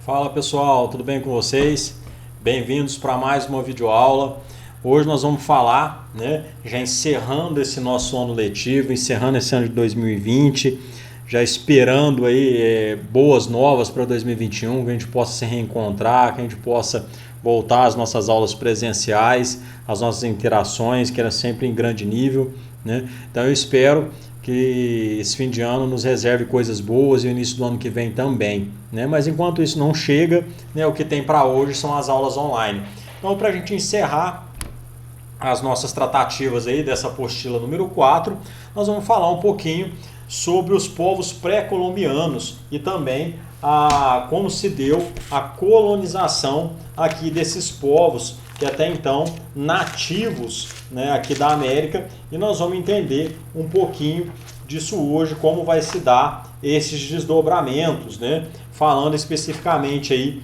Fala pessoal, tudo bem com vocês? Bem-vindos para mais uma videoaula. Hoje nós vamos falar, já encerrando esse nosso ano letivo, encerrando esse ano de 2020, já esperando aí boas novas para 2021, que a gente possa se reencontrar, que a gente possa voltar às nossas aulas presenciais, às nossas interações, que era sempre em grande nível, né? Então eu espero que esse fim de ano nos reserve coisas boas e o início do ano que vem também, né? Mas enquanto isso não chega, né, o que tem para hoje são as aulas online. Então, para a gente encerrar as nossas tratativas aí dessa apostila número 4, nós vamos falar um pouquinho sobre os povos pré-colombianos e também como se deu a colonização aqui desses povos que até então nativos, né, aqui da América, e nós vamos entender um pouquinho disso hoje, como vai se dar esses desdobramentos, né, falando especificamente aí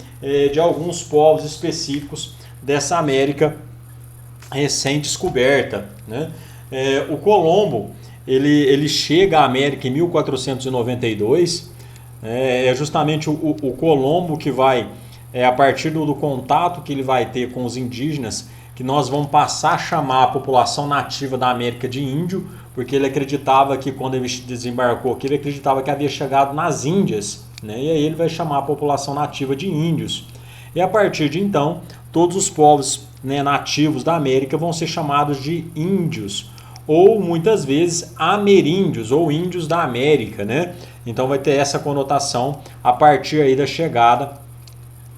de alguns povos específicos dessa América recém-descoberta, né. O Colombo ele chega à América em 1492, é justamente o Colombo que vai, a partir do contato que ele vai ter com os indígenas, que nós vamos passar a chamar a população nativa da América de índio, porque ele acreditava que quando ele desembarcou aqui, ele acreditava que havia chegado nas Índias, né? E aí ele vai chamar a população nativa de índios. E a partir de então, todos os povos, né, nativos da América vão ser chamados de índios, ou muitas vezes ameríndios, ou índios da América, né? Então vai ter essa conotação a partir aí da chegada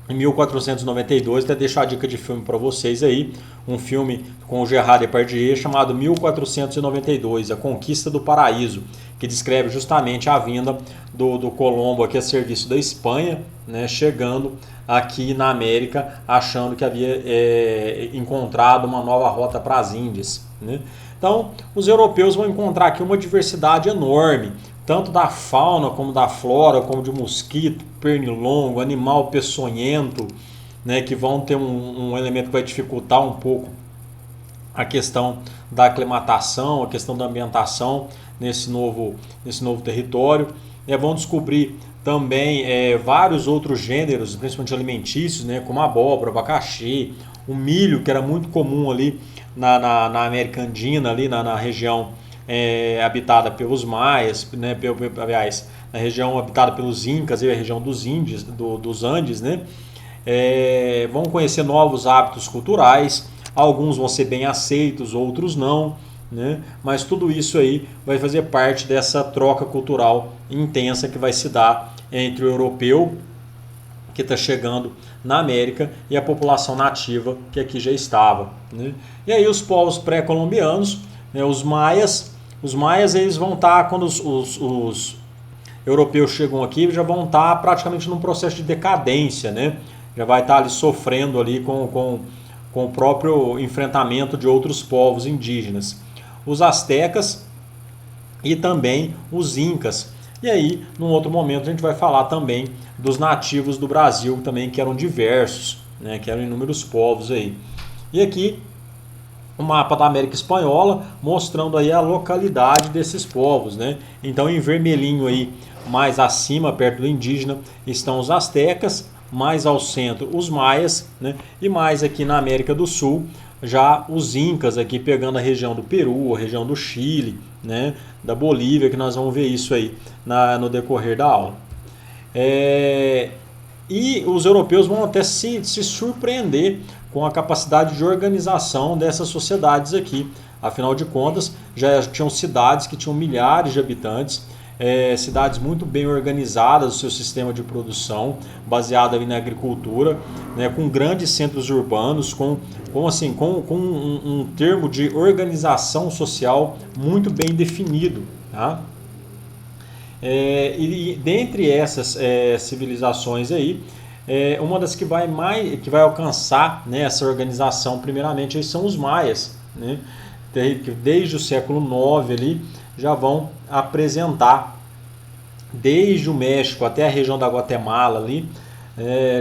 em 1492. Até deixo a dica de filme para vocês aí, um filme com o Gerard Depardieu chamado 1492, A Conquista do Paraíso, que descreve justamente a vinda do Colombo aqui a serviço da Espanha, né, chegando aqui na América achando que havia encontrado uma nova rota para as Índias, né? Então os europeus vão encontrar aqui uma diversidade enorme, tanto da fauna como da flora, como de mosquito, pernilongo, animal peçonhento, né, que vão ter um elemento que vai dificultar um pouco a questão da aclimatação, a questão da ambientação nesse novo território. Vão descobrir também vários outros gêneros, principalmente alimentícios, né, como abóbora, abacaxi, o milho, que era muito comum ali na América Andina, ali na região habitada pelos maias, né, aliás, na região habitada pelos incas, a região dos índios, dos Andes, né? Vão conhecer novos hábitos culturais, alguns vão ser bem aceitos, outros não, né? Mas tudo isso aí vai fazer parte dessa troca cultural intensa que vai se dar entre o europeu, que está chegando na América, e a população nativa que aqui já estava, né? E aí os povos pré-colombianos, né, os maias eles vão estar, quando os europeus chegam aqui, já vão estar praticamente num processo de decadência, né? Já vai estar ali sofrendo ali com o próprio enfrentamento de outros povos indígenas. Os astecas e também os incas. E aí, num outro momento, a gente vai falar também dos nativos do Brasil também, que eram diversos, né? Que eram inúmeros povos aí. E aqui o mapa da América Espanhola, mostrando aí a localidade desses povos, né? Então, em vermelhinho aí, mais acima, perto do indígena, estão os astecas, mais ao centro os maias, né? E mais aqui na América do Sul, já os incas aqui pegando a região do Peru, a região do Chile, né? Da Bolívia, que nós vamos ver isso aí no decorrer da aula. E os europeus vão até se surpreender com a capacidade de organização dessas sociedades aqui. Afinal de contas, já tinham cidades que tinham milhares de habitantes, cidades muito bem organizadas, o seu sistema de produção, baseado ali na agricultura, né, com grandes centros urbanos, com um termo de organização social muito bem definido, tá? E dentre essas civilizações aí, uma das que vai alcançar, né, essa organização primeiramente aí são os maias, né, que desde o século IX ali já vão apresentar, desde o México até a região da Guatemala ali,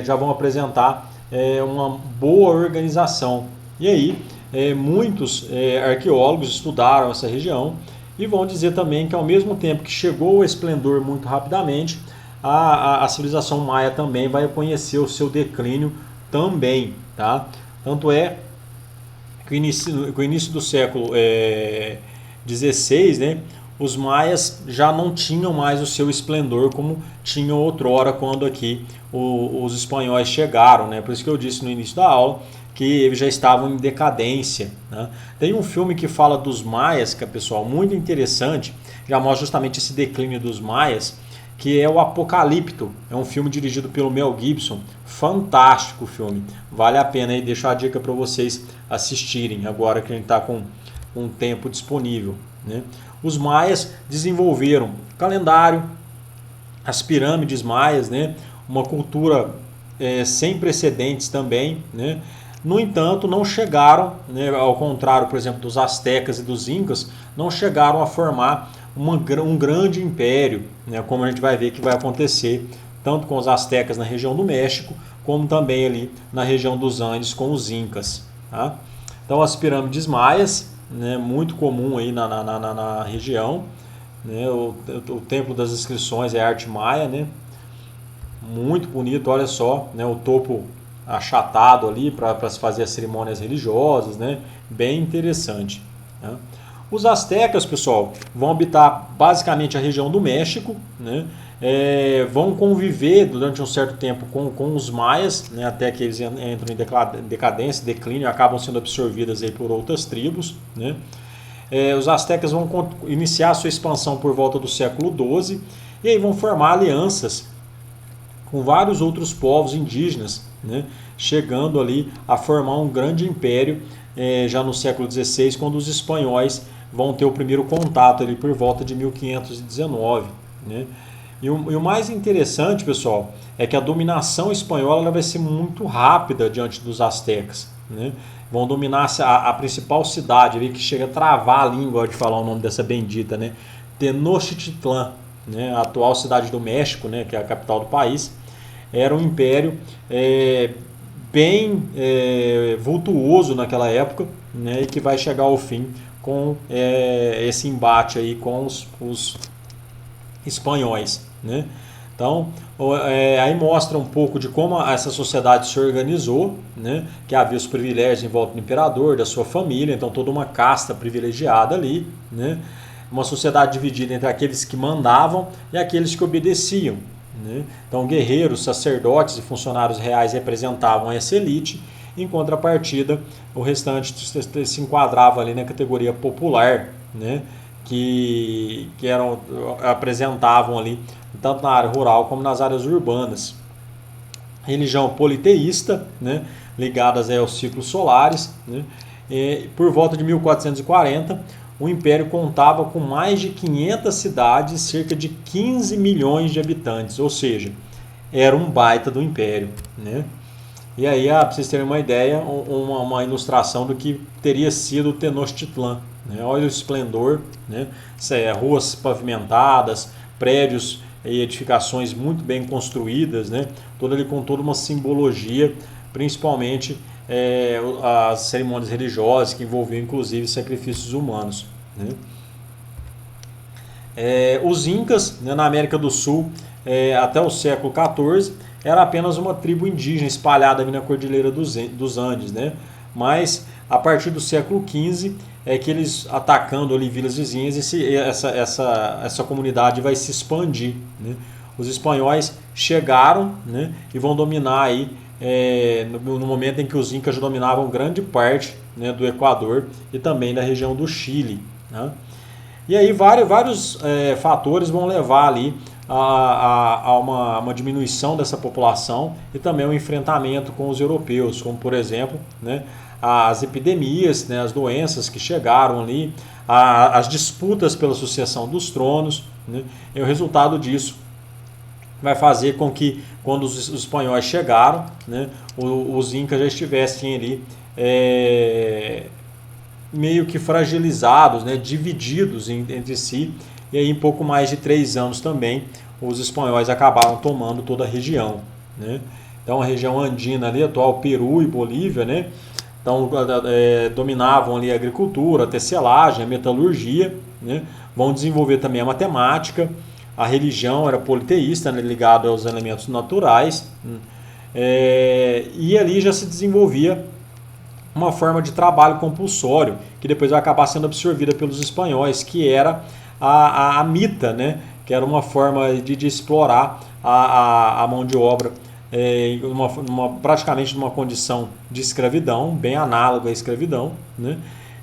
já vão apresentar uma boa organização. E aí muitos arqueólogos estudaram essa região e vão dizer também que ao mesmo tempo que chegou o esplendor muito rapidamente, a civilização maia também vai conhecer o seu declínio também, tá? Tanto é que o início do século XVI, né, os maias já não tinham mais o seu esplendor como tinham outrora quando aqui os espanhóis chegaram, né? Por isso que eu disse no início da aula que eles já estavam em decadência, né? Tem um filme que fala dos maias, que é, pessoal, muito interessante, já mostra justamente esse declínio dos maias, que é o Apocalipto. É um filme dirigido pelo Mel Gibson. Fantástico filme. Vale a pena aí, deixar a dica para vocês assistirem, agora que a gente está com um tempo disponível, né? Os maias desenvolveram calendário, as pirâmides maias, né? Uma cultura sem precedentes também, né? No entanto, não chegaram, né, ao contrário, por exemplo, dos astecas e dos incas, não chegaram a formar um grande império, né, como a gente vai ver que vai acontecer tanto com os astecas na região do México, como também ali na região dos Andes com os incas. Tá? Então as pirâmides maias, né, muito comum aí na região, né, o Templo das Inscrições é arte maia, né, muito bonito, olha só, né, o topo achatado ali para se fazer as cerimônias religiosas, né, bem interessante. Né? Os astecas, pessoal, vão habitar basicamente a região do México, né? Vão conviver durante um certo tempo com os maias, né? Até que eles entram em decadência, declínio, acabam sendo absorvidas aí por outras tribos, né? Os astecas vão iniciar a sua expansão por volta do século XII e aí vão formar alianças com vários outros povos indígenas, né? Chegando ali a formar um grande império já no século XVI, quando os espanhóis vão ter o primeiro contato ali por volta de 1519. Né? E o mais interessante, pessoal, é que a dominação espanhola ela vai ser muito rápida diante dos astecas. Né? Vão dominar a principal cidade ali, que chega a travar a língua de falar o nome dessa bendita, né? Tenochtitlan, né? A atual cidade do México, né? Que é a capital do país. Era um império bem vultuoso naquela época, né? E que vai chegar ao fim com esse embate aí com os espanhóis, né? Então, aí mostra um pouco de como essa sociedade se organizou, né? Que havia os privilégios em volta do imperador, da sua família, então toda uma casta privilegiada ali, né? Uma sociedade dividida entre aqueles que mandavam e aqueles que obedeciam, né? Então, guerreiros, sacerdotes e funcionários reais representavam essa elite. Em contrapartida, o restante se enquadrava ali na categoria popular, né? que apresentavam ali tanto na área rural como nas áreas urbanas. Religião politeísta, né? Ligadas aos ciclos solares, né? Por volta de 1440, o Império contava com mais de 500 cidades e cerca de 15 milhões de habitantes, ou seja, era um baita do Império, né? E aí, para vocês terem uma ideia, uma ilustração do que teria sido o Tenochtitlan. Né? Olha o esplendor, né? Ruas pavimentadas, prédios e edificações muito bem construídas, né? Todo ali com toda uma simbologia, principalmente as cerimônias religiosas que envolviam inclusive sacrifícios humanos. Né? Os Incas, né, na América do Sul, até o século XIV, era apenas uma tribo indígena espalhada ali na Cordilheira dos Andes, né? Mas a partir do século XV é que eles, atacando ali vilas vizinhas, essa comunidade vai se expandir, né? Os espanhóis chegaram, né, e vão dominar aí no momento em que os Incas já dominavam grande parte, né, do Equador e também da região do Chile, né? E aí vários fatores vão levar ali a uma diminuição dessa população e também um enfrentamento com os europeus, como por exemplo, né, as epidemias, né, as doenças que chegaram ali, as disputas pela sucessão dos tronos, né, e o resultado disso vai fazer com que quando os espanhóis chegaram, né, os incas já estivessem ali meio que fragilizados, né, divididos entre si, e aí em pouco mais de 3 anos também os espanhóis acabaram tomando toda a região, né? Então a região andina ali, atual Peru e Bolívia, né? Então dominavam ali a agricultura, a tecelagem, a metalurgia, né? Vão desenvolver também a matemática, a religião era politeísta, né, ligado aos elementos naturais, e ali já se desenvolvia uma forma de trabalho compulsório, que depois vai acabar sendo absorvida pelos espanhóis, que era a mita, né, que era uma forma de explorar a mão de obra praticamente numa condição de escravidão, bem análoga à escravidão, né?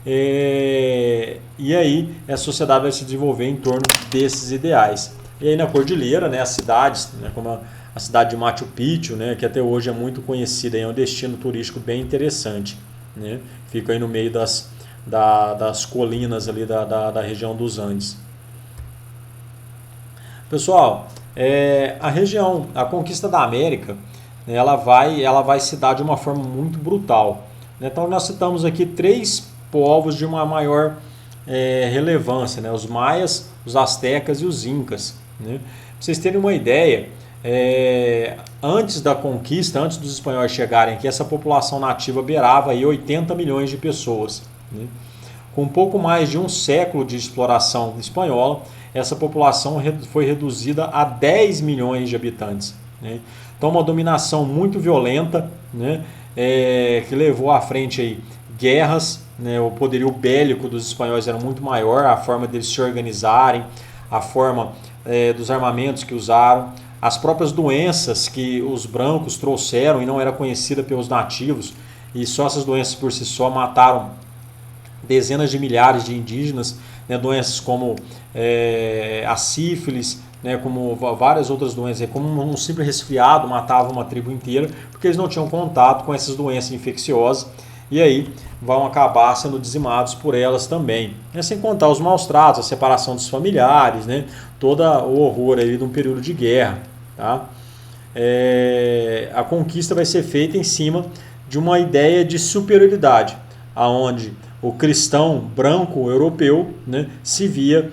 E aí a sociedade vai se desenvolver em torno desses ideais. E aí na Cordilheira, né, as cidades, né, como a cidade de Machu Picchu, né, que até hoje é muito conhecida, é um destino turístico bem interessante, né? Fica aí no meio das colinas ali da região dos Andes. Pessoal, a conquista da América, né, ela vai se dar de uma forma muito brutal, né? Então nós citamos aqui 3 povos de uma maior relevância, né? Os maias, os astecas e os incas, né? Pra vocês terem uma ideia, antes da conquista, antes dos espanhóis chegarem aqui, essa população nativa beirava aí 80 milhões de pessoas, né? Com um pouco mais de um século de exploração espanhola, essa população foi reduzida a 10 milhões de habitantes, né? Então uma dominação muito violenta, né, que levou à frente aí guerras, né, o poderio bélico dos espanhóis era muito maior, a forma deles se organizarem, a forma dos armamentos que usaram, as próprias doenças que os brancos trouxeram e não era conhecida pelos nativos, e só essas doenças por si só mataram dezenas de milhares de indígenas, né, doenças como a sífilis, né, como várias outras doenças, como um simples resfriado matava uma tribo inteira, porque eles não tinham contato com essas doenças infecciosas, e aí vão acabar sendo dizimados por elas também. Sem contar os maus tratos, a separação dos familiares, né, todo o horror aí de um período de guerra. Tá? A conquista vai ser feita em cima de uma ideia de superioridade, aonde o cristão branco europeu, né, se via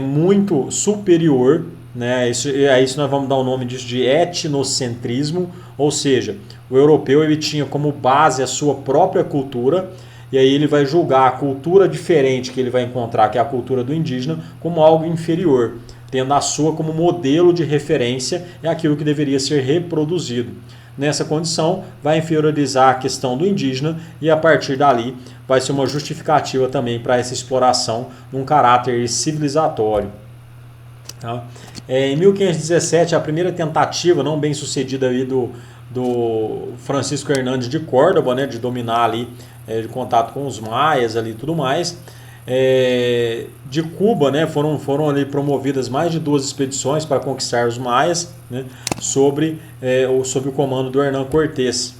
muito superior, né, a isso nós vamos dar o nome disso de etnocentrismo, ou seja, o europeu ele tinha como base a sua própria cultura, e aí ele vai julgar a cultura diferente que ele vai encontrar, que é a cultura do indígena, como algo inferior, tendo a sua como modelo de referência, é aquilo que deveria ser reproduzido. Nessa condição, vai inferiorizar a questão do indígena e a partir dali vai ser uma justificativa também para essa exploração num caráter civilizatório. Tá? Em 1517, a primeira tentativa não bem sucedida ali do Francisco Hernandes de Córdoba, né, de dominar ali, de contato com os maias ali e tudo mais. De Cuba, né, foram ali promovidas mais de 2 expedições para conquistar os maias, né, sob o comando do Hernán Cortés.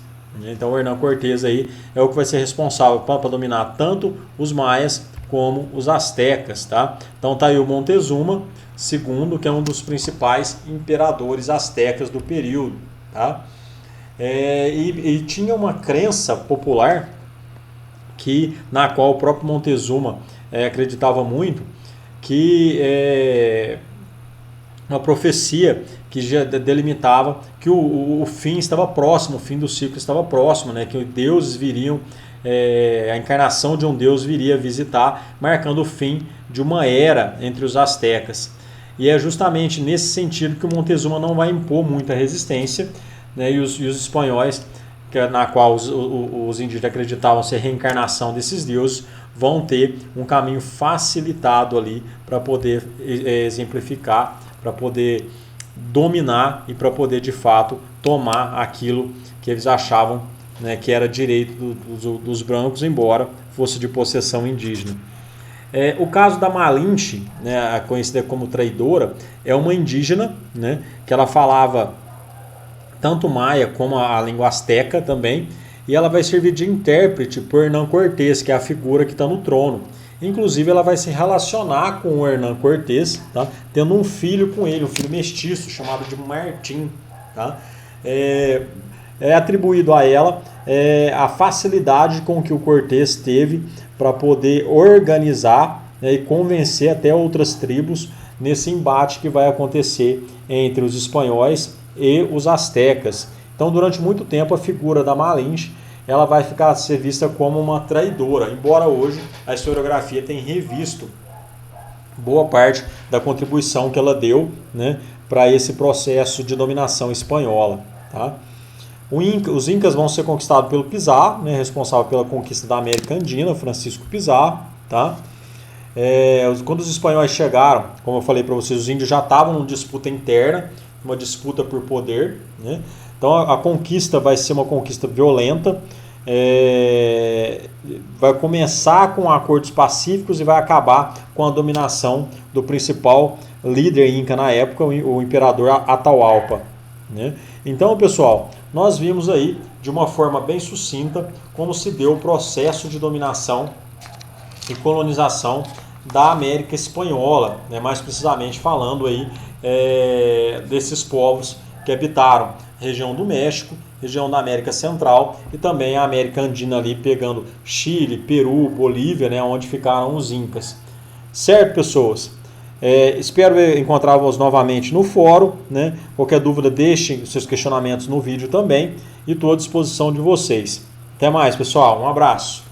Então o Hernán Cortés aí é o que vai ser responsável para dominar tanto os maias como os astecas. Tá? Então tá aí o Montezuma II, que é um dos principais imperadores astecas do período. Tá? E tinha uma crença popular na qual o próprio Montezuma acreditava muito, que uma profecia que já delimitava que o fim estava próximo, o fim do ciclo estava próximo, né? Que os deuses viriam, a encarnação de um deus viria visitar, marcando o fim de uma era entre os astecas. E é justamente nesse sentido que o Montezuma não vai impor muita resistência, né? E os espanhóis, na qual os indígenas acreditavam ser reencarnação desses deuses, vão ter um caminho facilitado ali para poder exemplificar, para poder dominar e para poder de fato tomar aquilo que eles achavam, né, que era direito dos brancos, embora fosse de possessão indígena. O caso da Malinche, né, conhecida como traidora, é uma indígena, né, que ela falava tanto maia como a língua asteca também, e ela vai servir de intérprete por Hernán Cortés, que é a figura que está no trono. Inclusive ela vai se relacionar com o Hernán Cortés, tá? Tendo um filho com ele, um filho mestiço chamado de Martim. Tá? É atribuído a ela a facilidade com que o Cortés teve para poder organizar, né, e convencer até outras tribos nesse embate que vai acontecer entre os espanhóis e os astecas. Então, durante muito tempo, a figura da Malinche ela vai ficar a ser vista como uma traidora, embora hoje a historiografia tenha revisto boa parte da contribuição que ela deu, né, para esse processo de dominação espanhola. Tá? Os Incas vão ser conquistados pelo Pizarro, né, responsável pela conquista da América Andina, Francisco Pizarro. Tá? Quando os espanhóis chegaram, como eu falei para vocês, os índios já estavam numa disputa interna, uma disputa por poder. Né? Então a conquista vai ser uma conquista violenta, vai começar com acordos pacíficos e vai acabar com a dominação do principal líder inca na época, o imperador Atahualpa. Né? Então, pessoal, nós vimos aí de uma forma bem sucinta como se deu o processo de dominação e colonização da América Espanhola, né? Mais precisamente falando aí desses povos que habitaram a região do México, região da América Central e também a América Andina ali pegando Chile, Peru, Bolívia, né? Onde ficaram os Incas. Certo, pessoas? Espero encontrá-los novamente no fórum. Né? Qualquer dúvida, deixem os seus questionamentos no vídeo também e estou à disposição de vocês. Até mais, pessoal. Um abraço.